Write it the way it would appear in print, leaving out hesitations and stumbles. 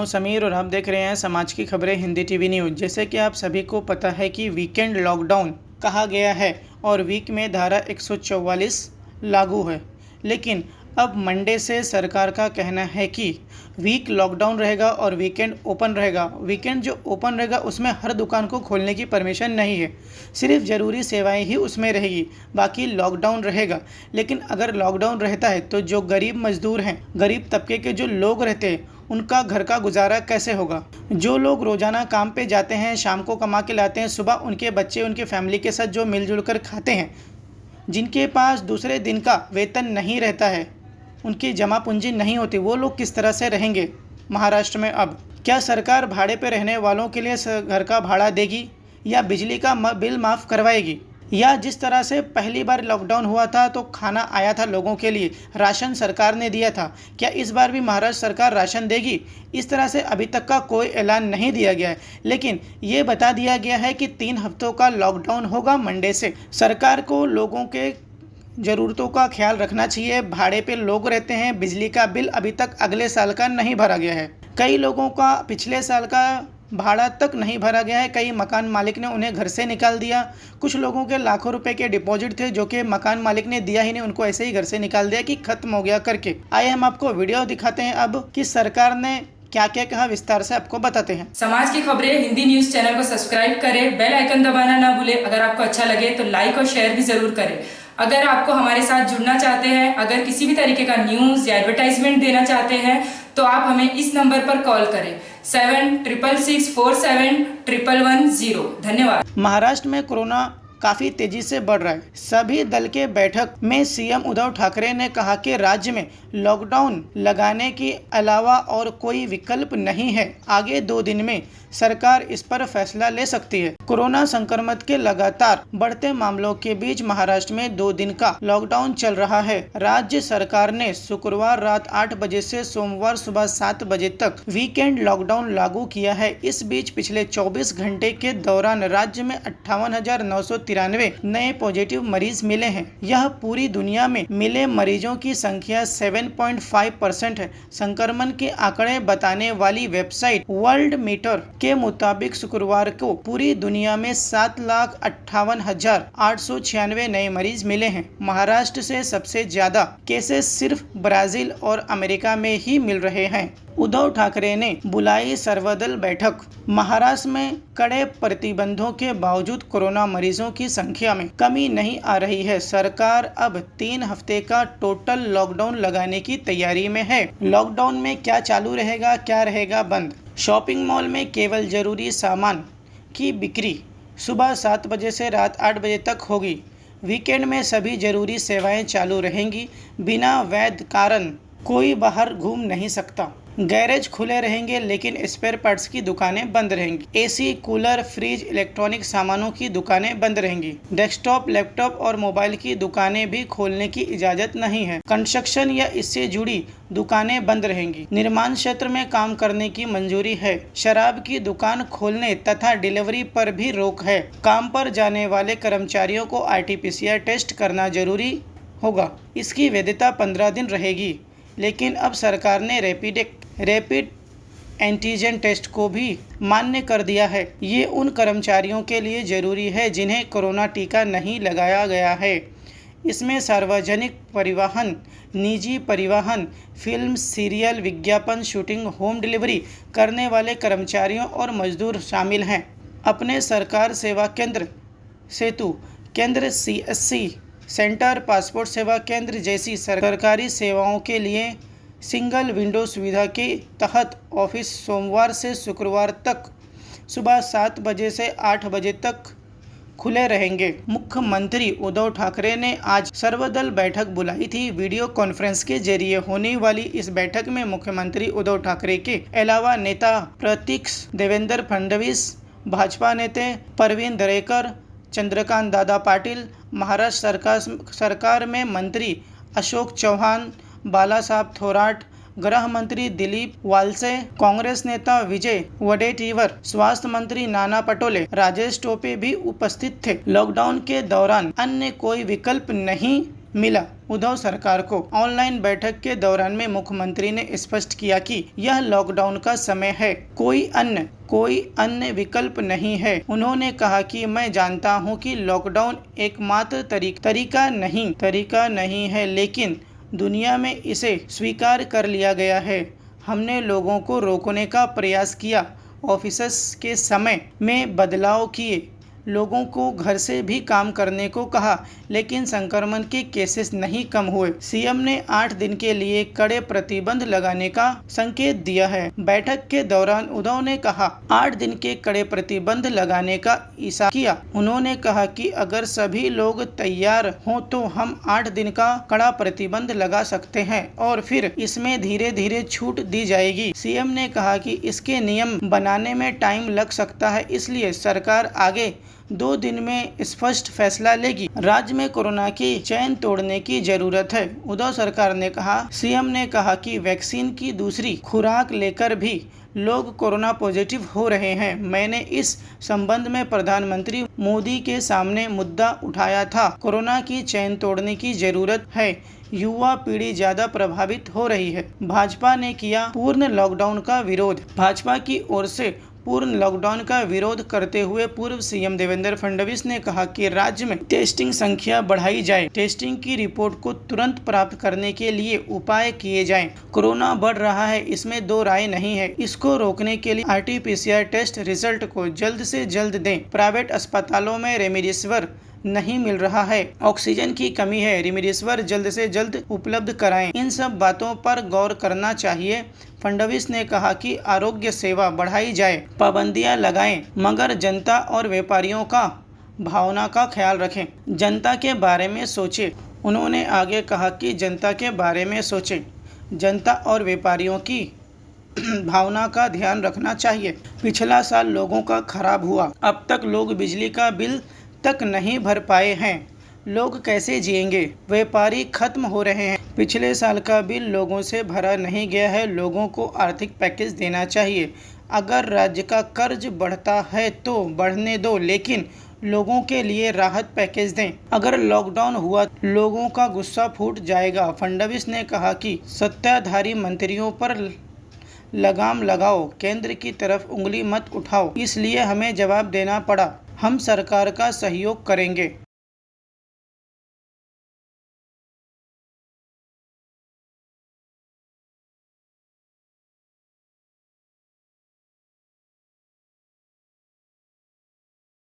हूं समीर और आप देख रहे हैं समाज की खबरें हिंदी टीवी न्यूज़। जैसे कि आप सभी को पता है कि वीकेंड लॉकडाउन कहा गया है और वीक में धारा 144 लागू है, लेकिन अब मंडे से सरकार का कहना है कि वीक लॉकडाउन रहेगा और वीकेंड ओपन रहेगा। वीकेंड जो ओपन रहेगा उसमें हर दुकान को खोलने की परमिशन नहीं है, सिर्फ ज़रूरी सेवाएं ही उसमें रहेगी, बाकी लॉकडाउन रहेगा। लेकिन अगर लॉकडाउन रहता है तो जो गरीब मजदूर हैं, गरीब तबके के जो लोग रहते हैं, उनका घर का गुजारा कैसे होगा। जो लोग रोज़ाना काम पे जाते हैं, शाम को कमा के लाते हैं, सुबह उनके बच्चे उनके फैमिली के साथ जो मिलजुल कर खाते हैं, जिनके पास दूसरे दिन का वेतन नहीं रहता है, उनकी जमा पूंजी नहीं होती, वो लोग किस तरह से रहेंगे महाराष्ट्र में। अब क्या सरकार भाड़े पे रहने वालों के लिए घर का भाड़ा देगी या बिजली का बिल माफ़ करवाएगी, या जिस तरह से पहली बार लॉकडाउन हुआ था तो खाना आया था लोगों के लिए, राशन सरकार ने दिया था, क्या इस बार भी महाराष्ट्र सरकार राशन देगी। इस तरह से अभी तक का कोई ऐलान नहीं दिया गया है, लेकिन ये बता दिया गया है कि 3 हफ्तों का लॉकडाउन होगा मंडे से। सरकार को लोगों के ज़रूरतों का ख्याल रखना चाहिए। भाड़े पे लोग रहते हैं, बिजली का बिल अभी तक अगले साल का नहीं भरा गया है, कई लोगों का पिछले साल का भाड़ा तक नहीं भरा गया है, कई मकान मालिक ने उन्हें घर से निकाल दिया। कुछ लोगों के लाखों रुपए के डिपॉजिट थे जो कि मकान मालिक ने दिया ही नहीं, उनको ऐसे ही घर से निकाल दिया कि खत्म हो गया करके। आइए हम आपको वीडियो दिखाते हैं अब कि सरकार ने क्या क्या कहा, विस्तार से आपको बताते हैं। समाज की खबरें हिंदी न्यूज चैनल को सब्सक्राइब करें, बेल आइकन दबाना ना भूलें। अगर आपको अच्छा लगे तो लाइक और शेयर भी जरूर करें। अगर आपको हमारे साथ जुड़ना चाहते हैं, अगर किसी भी तरीके का न्यूज या एडवर्टाइजमेंट देना चाहते हैं तो आप हमें इस नंबर पर कॉल करें 7666471110। धन्यवाद। महाराष्ट्र में कोरोना काफ़ी तेजी से बढ़ रहा है। सभी दल के बैठक में सीएम उद्धव ठाकरे ने कहा कि राज्य में लॉकडाउन लगाने के अलावा और कोई विकल्प नहीं है। आगे 2 दिन में सरकार इस पर फैसला ले सकती है। कोरोना संक्रमण के लगातार बढ़ते मामलों के बीच महाराष्ट्र में 2 दिन का लॉकडाउन चल रहा है। राज्य सरकार ने शुक्रवार रात 8 बजे से सोमवार सुबह 7 बजे तक वीकेंड लॉकडाउन लागू किया है। इस बीच पिछले 24 घंटे के दौरान राज्य में 58,993 नए पॉजिटिव मरीज मिले हैं। यह पूरी दुनिया में मिले मरीजों की संख्या 7.5% है। संक्रमण के आंकड़े बताने वाली वेबसाइट वर्ल्ड मीटर के मुताबिक शुक्रवार को पूरी दुनिया में 7,58,896 नए मरीज मिले हैं। महाराष्ट्र से सबसे ज्यादा केसेस सिर्फ ब्राजील और अमेरिका में ही मिल रहे हैं। उद्धव ठाकरे ने बुलाई सर्वदल बैठक। महाराष्ट्र में कड़े प्रतिबंधों के बावजूद कोरोना मरीजों की संख्या में कमी नहीं आ रही है। सरकार अब 3 हफ्ते का टोटल लॉकडाउन लगाने की तैयारी में है। लॉकडाउन में क्या चालू रहेगा, क्या रहेगा बंद। शॉपिंग मॉल में केवल जरूरी सामान की बिक्री सुबह 7 बजे से रात 8 बजे तक होगी। वीकेंड में सभी जरूरी सेवाएं चालू रहेंगी। बिना वैध कारण कोई बाहर घूम नहीं सकता। गैरेज खुले रहेंगे लेकिन स्पेयर पार्ट्स की दुकानें बंद रहेंगी। एसी, कूलर, फ्रिज, इलेक्ट्रॉनिक सामानों की दुकानें बंद रहेंगी। डेस्कटॉप, लैपटॉप और मोबाइल की दुकानें भी खोलने की इजाजत नहीं है। कंस्ट्रक्शन या इससे जुड़ी दुकानें बंद रहेंगी। निर्माण क्षेत्र में काम करने की मंजूरी है। शराब की दुकान खोलने तथा डिलीवरी पर भी रोक है। काम पर जाने वाले कर्मचारियों को RT-PCR टेस्ट करना जरूरी होगा। इसकी वैधता 15 दिन रहेगी, लेकिन अब सरकार ने रैपिड एंटीजन टेस्ट को भी मान्य कर दिया है। ये उन कर्मचारियों के लिए ज़रूरी है जिन्हें कोरोना टीका नहीं लगाया गया है। इसमें सार्वजनिक परिवहन, निजी परिवहन, फिल्म, सीरियल, विज्ञापन, शूटिंग, होम डिलीवरी करने वाले कर्मचारियों और मजदूर शामिल हैं। अपने सरकार सेवा केंद्र, सेतु केंद्र, CSC सेंटर, पासपोर्ट सेवा केंद्र जैसी सरकारी सेवाओं के लिए सिंगल विंडो सुविधा के तहत ऑफिस सोमवार से शुक्रवार तक सुबह 7 बजे से 8 बजे तक खुले रहेंगे। मुख्यमंत्री उद्धव ठाकरे ने आज सर्वदल बैठक बुलाई थी। वीडियो कॉन्फ्रेंस के जरिए होने वाली इस बैठक में मुख्यमंत्री उद्धव ठाकरे के अलावा नेता प्रतिपक्ष देवेंद्र फडणवीस, भाजपा नेता प्रवीण दरेकर, चंद्रकांत दादा पाटिल, महाराष्ट्र सरकार में मंत्री अशोक चौहान, बाला साहब थोराट, गृह मंत्री दिलीप वालसे, कांग्रेस नेता विजय वडेट्टीवार, स्वास्थ्य मंत्री नाना पटोले, राजेश टोपे भी उपस्थित थे। लॉकडाउन के दौरान अन्य कोई विकल्प नहीं मिला उद्धव सरकार को। ऑनलाइन बैठक के दौरान में मुख्यमंत्री ने स्पष्ट किया कि यह लॉकडाउन का समय है, कोई अन्य विकल्प नहीं है। उन्होंने कहा कि मैं जानता हूं कि लॉकडाउन एकमात्र तरीका नहीं है, लेकिन दुनिया में इसे स्वीकार कर लिया गया है। हमने लोगों को रोकने का प्रयास किया, ऑफिस के समय में बदलाव किए, लोगों को घर से भी काम करने को कहा, लेकिन संक्रमण के केसेस नहीं कम हुए। सीएम ने 8 दिन के लिए कड़े प्रतिबंध लगाने का संकेत दिया है। बैठक के दौरान उद्धव ने कहा 8 दिन के कड़े प्रतिबंध लगाने का इशारा किया। उन्होंने कहा कि अगर सभी लोग तैयार हों तो हम 8 दिन का कड़ा प्रतिबंध लगा सकते हैं और फिर इसमें धीरे धीरे छूट दी जाएगी। सीएम ने कहा कि इसके नियम बनाने में टाइम लग सकता है, इसलिए सरकार आगे 2 दिन में स्पष्ट फैसला लेगी। राज्य में कोरोना की चैन तोड़ने की जरूरत है, उद्धव सरकार ने कहा। सीएम ने कहा कि वैक्सीन की दूसरी खुराक लेकर भी लोग कोरोना पॉजिटिव हो रहे हैं। मैंने इस संबंध में प्रधानमंत्री मोदी के सामने मुद्दा उठाया था। कोरोना की चैन तोड़ने की जरूरत है, युवा पीढ़ी ज्यादा प्रभावित हो रही है। भाजपा ने किया पूर्ण लॉकडाउन का विरोध। भाजपा की ओर से पूर्ण लॉकडाउन का विरोध करते हुए पूर्व सीएम देवेंद्र फडणवीस ने कहा कि राज्य में टेस्टिंग संख्या बढ़ाई जाए, टेस्टिंग की रिपोर्ट को तुरंत प्राप्त करने के लिए उपाय किए जाएं। कोरोना बढ़ रहा है, इसमें 2 राय नहीं है। इसको रोकने के लिए RT-PCR टेस्ट रिजल्ट को जल्द से जल्द दें। प्राइवेट अस्पतालों में रेमडेसिविर नहीं मिल रहा है, ऑक्सीजन की कमी है, रेमडेसिविर जल्द से जल्द उपलब्ध कराएं। इन सब बातों पर गौर करना चाहिए। फडणवीस ने कहा कि आरोग्य सेवा बढ़ाई जाए, पाबंदियां लगाएं, मगर जनता और व्यापारियों का भावना का ख्याल रखें, जनता के बारे में सोचें। उन्होंने आगे कहा कि जनता के बारे में सोचें, जनता और व्यापारियों की भावना का ध्यान रखना चाहिए। पिछला साल लोगों का खराब हुआ, अब तक लोग बिजली का बिल तक नहीं भर पाए हैं, लोग कैसे जिएंगे? व्यापारी खत्म हो रहे हैं। पिछले साल का बिल लोगों से भरा नहीं गया है, लोगों को आर्थिक पैकेज देना चाहिए। अगर राज्य का कर्ज बढ़ता है तो बढ़ने दो, लेकिन लोगों के लिए राहत पैकेज दें। अगर लॉकडाउन हुआ लोगों का गुस्सा फूट जाएगा। फडणवीस ने कहा कि सत्ताधारी मंत्रियों पर लगाम लगाओ, केंद्र की तरफ उंगली मत उठाओ, इसलिए हमें जवाब देना पड़ा। हम सरकार का सहयोग करेंगे।